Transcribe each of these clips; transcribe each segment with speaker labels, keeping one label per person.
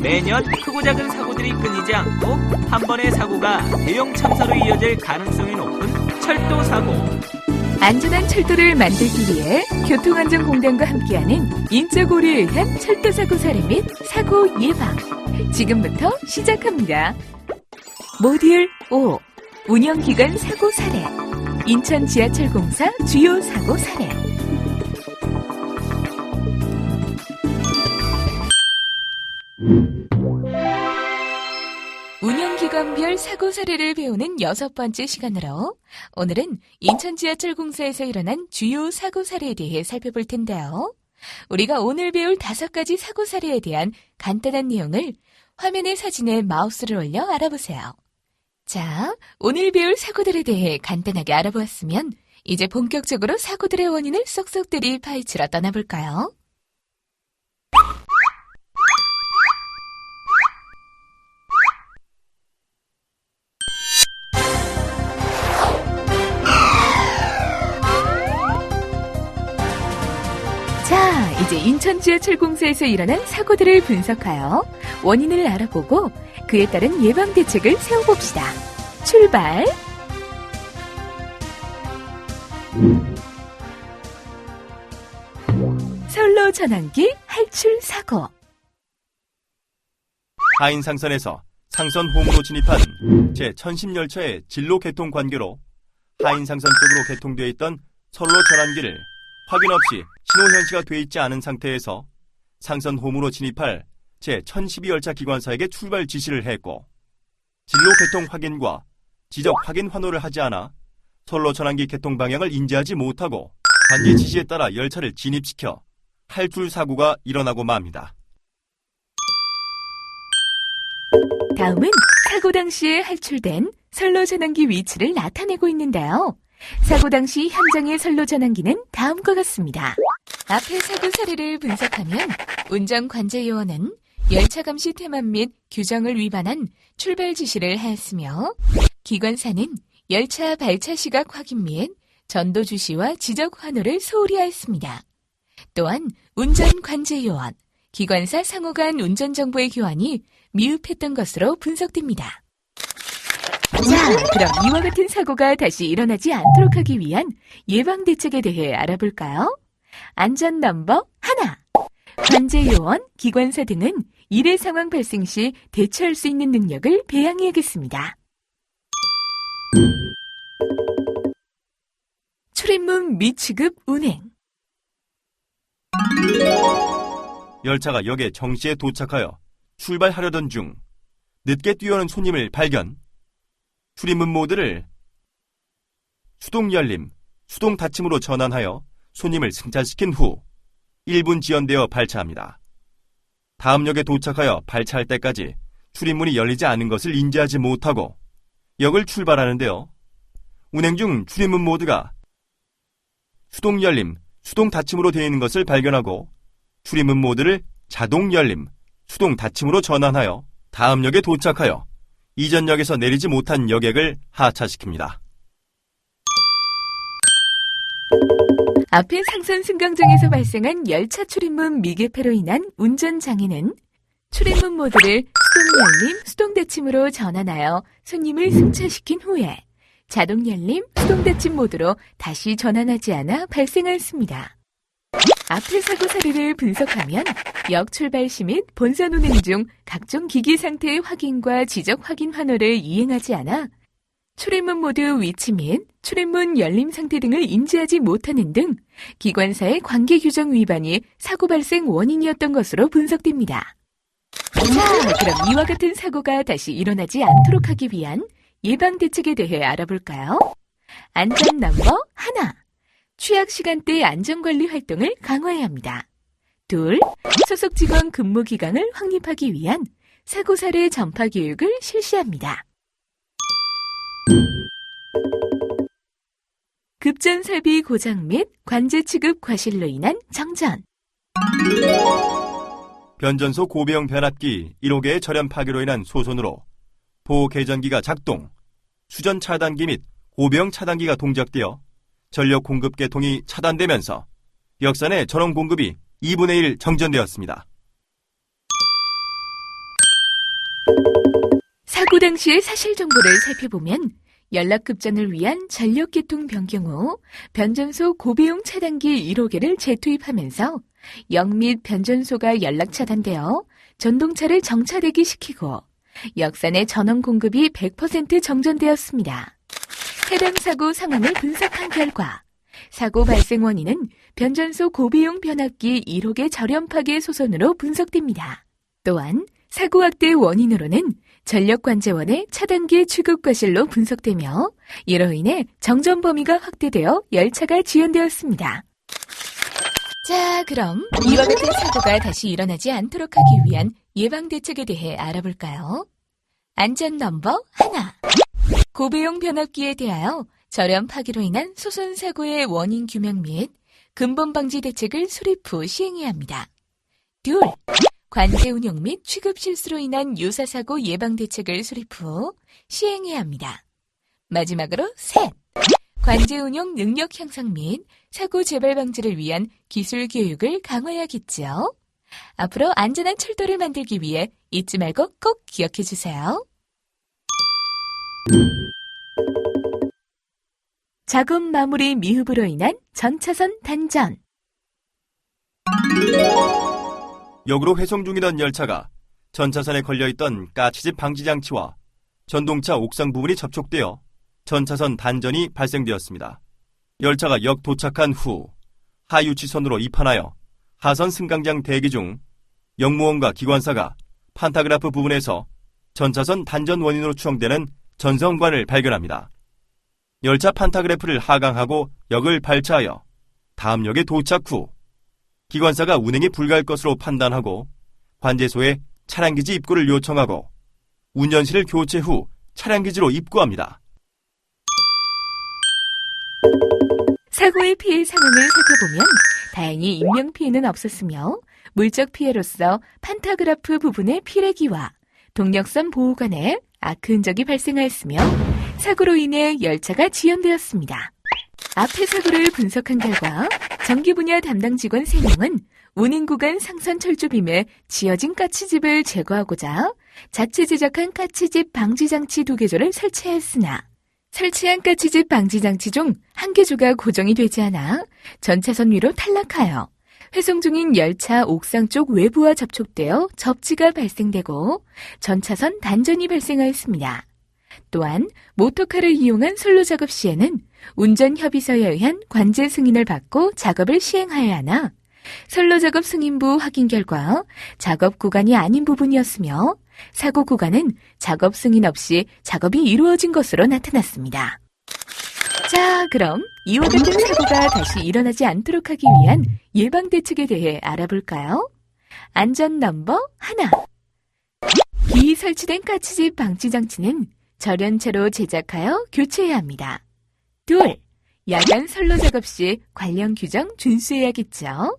Speaker 1: 매년 크고 작은 사고들이 끊이지 않고 한 번의 사고가 대형 참사로 이어질 가능성이 높은 철도 사고.
Speaker 2: 안전한 철도를 만들기 위해 교통안전공단과 함께하는 인적 오류에 의한 철도사고 사례 및 사고 예방. 지금부터 시작합니다. 모듈 5. 운영기관 사고 사례. 인천 지하철공사 주요 사고 사례. 운영기관별 사고 사례를 배우는 6번째 시간으로 오늘은 인천 지하철공사에서 일어난 주요 사고 사례에 대해 살펴볼 텐데요. 우리가 오늘 배울 5가지 사고 사례에 대한 간단한 내용을 화면의 사진에 마우스를 올려 알아보세요. 자, 오늘 배울 사고들에 대해 간단하게 알아보았으면 이제 본격적으로 사고들의 원인을 쏙쏙들이 파헤치러 떠나볼까요? 자, 이제 인천 지하철공사에서 일어난 사고들을 분석하여 원인을 알아보고 그에 따른 예방 대책을 세워봅시다. 출발! 선로 전환기 할출 사고.
Speaker 3: 하인상선에서 상선 호무로 진입한 제1010열차의 진로 개통 관계로 하인상선 쪽으로 개통되어 있던 선로 전환기를 확인 없이 신호 현시가 돼 있지 않은 상태에서 상선 홈으로 진입할 제1012열차 기관사에게 출발 지시를 했고, 진로 개통 확인과 지적 확인 환호를 하지 않아 선로 전환기 개통 방향을 인지하지 못하고 관계 지시에 따라 열차를 진입시켜 할출 사고가 일어나고 맙니다.
Speaker 2: 다음은 사고 당시에 할출된 선로 전환기 위치를 나타내고 있는데요. 사고 당시 현장의 선로 전환기는 다음과 같습니다. 앞의 사고 사례를 분석하면 운전관제요원은 열차 감시 태만 및 규정을 위반한 출발 지시를 하였으며, 기관사는 열차 발차 시각 확인 및 전도 주시와 지적 환호를 소홀히 하였습니다. 또한 운전관제요원, 기관사 상호 간 운전 정보의 교환이 미흡했던 것으로 분석됩니다. 자, 그럼 이와 같은 사고가 다시 일어나지 않도록 하기 위한 예방 대책에 대해 알아볼까요? 안전 넘버 하나. 관제요원, 기관사 등은 일의 상황 발생 시 대처할 수 있는 능력을 배양해야겠습니다. 출입문 미취급 운행.
Speaker 3: 열차가 역에 정시에 도착하여 출발하려던 중 늦게 뛰어오는 손님을 발견. 출입문 모드를 수동 열림, 수동 닫힘으로 전환하여 손님을 승차시킨 후 1분 지연되어 발차합니다. 다음 역에 도착하여 발차할 때까지 출입문이 열리지 않은 것을 인지하지 못하고 역을 출발하는데요. 운행 중 출입문 모드가 수동 열림, 수동 닫힘으로 되어 있는 것을 발견하고 출입문 모드를 자동 열림, 수동 닫힘으로 전환하여 다음 역에 도착하여 이전 역에서 내리지 못한 여객을 하차시킵니다.
Speaker 2: 앞의 상선 승강장에서 발생한 열차 출입문 미개폐로 인한 운전장애는 출입문 모드를 수동 열림, 수동 닫힘으로 전환하여 손님을 승차시킨 후에 자동 열림, 수동 닫힘 모드로 다시 전환하지 않아 발생하였습니다. 앞의 사고 사례를 분석하면 역 출발 시 및 본선 운행 중 각종 기기 상태의 확인과 지적 확인 환호를 이행하지 않아 출입문 모드 위치 및 출입문 열림 상태 등을 인지하지 못하는 등 기관사의 관계 규정 위반이 사고 발생 원인이었던 것으로 분석됩니다. 자, 그럼 이와 같은 사고가 다시 일어나지 않도록 하기 위한 예방 대책에 대해 알아볼까요? 안전 넘버 하나. 취약 시간대 안전관리 활동을 강화해야 합니다. 둘, 소속 직원 근무 기간을 확립하기 위한 사고 사례 전파 교육을 실시합니다. 급전설비 고장 및 관제 취급 과실로 인한 정전.
Speaker 3: 변전소 고배형 변압기 1호기의 절연 파괴로 인한 소손으로 보호 개전기가 작동, 수전 차단기 및 고배형 차단기가 동작되어 전력 공급 계통이 차단되면서 역산의 전원 공급이 2분의 1 정전되었습니다.
Speaker 2: 사고 당시의 사실 정보를 살펴보면 연락급전을 위한 전력계통 변경 후 변전소 고배용 차단기 1호기를 재투입하면서 역 및 변전소가 연락 차단되어 전동차를 정차되기 시키고 역산의 전원 공급이 100% 정전되었습니다. 해당 사고 상황을 분석한 결과 사고 발생 원인은 변전소 고배용 변압기 1호기 저렴 파괴 소선으로 분석됩니다. 또한 사고 확대 원인으로는 전력관제원의 차단기 취급 과실로 분석되며 이로 인해 정전 범위가 확대되어 열차가 지연되었습니다. 자, 그럼 이와 같은 사고가 다시 일어나지 않도록 하기 위한 예방 대책에 대해 알아볼까요? 안전 넘버 하나. 고배용 변압기에 대하여 저렴 파기로 인한 소선 사고의 원인 규명 및 근본 방지 대책을 수립 후 시행해야 합니다. 둘. 관제 운용 및 취급 실수로 인한 유사 사고 예방 대책을 수립 후 시행해야 합니다. 마지막으로 셋. 관제 운용 능력 향상 및 사고 재발 방지를 위한 기술 교육을 강화해야겠죠. 앞으로 안전한 철도를 만들기 위해 잊지 말고 꼭 기억해 주세요. 작업 마무리 미흡으로 인한 전차선 단전.
Speaker 3: 역으로 회송 중이던 열차가 전차선에 걸려있던 까치집 방지장치와 전동차 옥상 부분이 접촉되어 전차선 단전이 발생되었습니다. 열차가 역 도착한 후 하유치선으로 입판하여 하선 승강장 대기 중 역무원과 기관사가 판타그라프 부분에서 전차선 단전 원인으로 추정되는 전선관을 발견합니다. 열차 판타그래프를 하강하고 역을 발차하여 다음 역에 도착 후 기관사가 운행이 불가할 것으로 판단하고 관제소에 차량기지 입구를 요청하고 운전실을 교체 후 차량기지로 입구합니다.
Speaker 2: 사고의 피해 상황을 살펴보면 다행히 인명피해는 없었으며 물적 피해로서 판타그라프 부분의 피레기와 동력선 보호관에 아크 흔적이 발생하였으며 사고로 인해 열차가 지연되었습니다. 앞의 사고를 분석한 결과 전기 분야 담당 직원 3명은 운행 구간 상선 철조빔에 지어진 까치집을 제거하고자 자체 제작한 까치집 방지장치 2개조를 설치하였으나 설치한 까치집 방지장치 중 1개조가 고정이 되지 않아 전차선 위로 탈락하여 회송 중인 열차 옥상 쪽 외부와 접촉되어 접지가 발생되고 전차선 단전이 발생하였습니다. 또한 모터카를 이용한 선로 작업 시에는 운전협의서에 의한 관제 승인을 받고 작업을 시행하여야 하나 선로 작업 승인부 확인 결과 작업 구간이 아닌 부분이었으며 사고 구간은 작업 승인 없이 작업이 이루어진 것으로 나타났습니다. 자, 그럼 이와 같은 사고가 다시 일어나지 않도록 하기 위한 예방 대책에 대해 알아볼까요? 안전 넘버 하나. 비설치된 까치집 방지 장치는 절연체로 제작하여 교체해야 합니다. 둘, 야간 선로 작업 시 관련 규정 준수해야겠죠.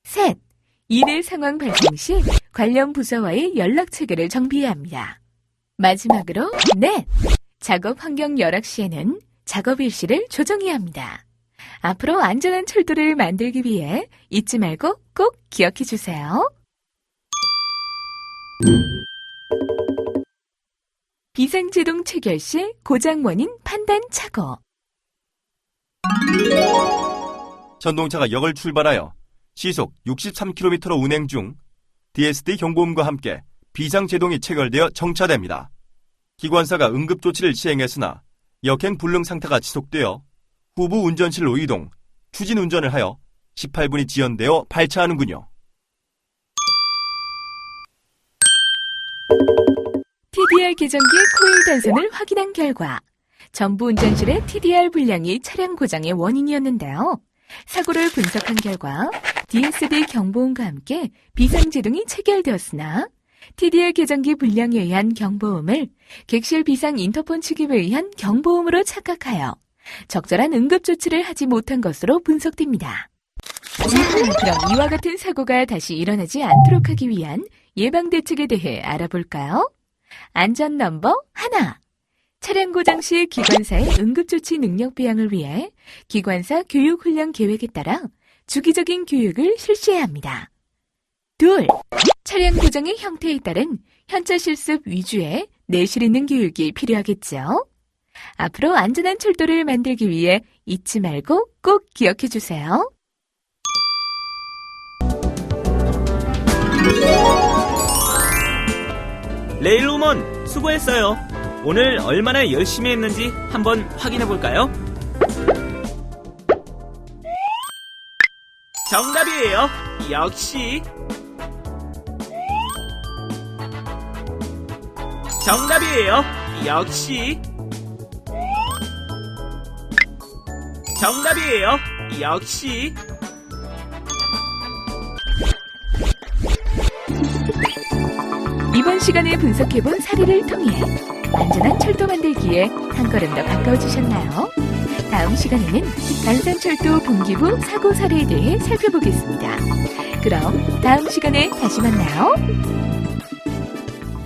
Speaker 2: 셋, 일의 상황 발생 시 관련 부서와의 연락 체계를 정비해야 합니다. 마지막으로 넷, 작업 환경 열악 시에는 작업 일시를 조정해야 합니다. 앞으로 안전한 철도를 만들기 위해 잊지 말고 꼭 기억해 주세요. 비상제동 체결 시 고장 원인 판단 착오.
Speaker 3: 전동차가 역을 출발하여 시속 63km로 운행 중 DSD 경보음과 함께 비상제동이 체결되어 정차됩니다. 기관사가 응급조치를 시행했으나 역행 불능 상태가 지속되어 후부 운전실로 이동, 추진 운전을 하여 18분이 지연되어 발차하는군요.
Speaker 2: TDR 계정기 코일 단선을 확인한 결과 전부 운전실의 TDR 불량이 차량 고장의 원인이었는데요. 사고를 분석한 결과 DSD 경보음과 함께 비상제동이 체결되었으나 TDR 계정기 불량에 의한 경보음을 객실 비상 인터폰 취급에 의한 경보음으로 착각하여 적절한 응급조치를 하지 못한 것으로 분석됩니다. 자, 그럼 이와 같은 사고가 다시 일어나지 않도록 하기 위한 예방대책에 대해 알아볼까요? 안전 넘버 하나. 차량 고장 시 기관사의 응급조치 능력 배양을 위해 기관사 교육훈련 계획에 따라 주기적인 교육을 실시해야 합니다. 둘, 차량 고장의 형태에 따른 현차 실습 위주의 내실 있는 교육이 필요하겠죠. 앞으로 안전한 철도를 만들기 위해 잊지 말고 꼭 기억해 주세요.
Speaker 1: 레일로먼 수고했어요. 오늘 얼마나 열심히 했는지 한번 확인해 볼까요? 정답이에요. 역시. 정답이에요. 역시. 정답이에요. 역시.
Speaker 2: 이번 시간에 분석해본 사례를 통해 안전한 철도 만들기에 한 걸음 더 가까워지셨나요? 다음 시간에는 간선철도 분기부 사고 사례에 대해 살펴보겠습니다. 그럼 다음 시간에 다시 만나요.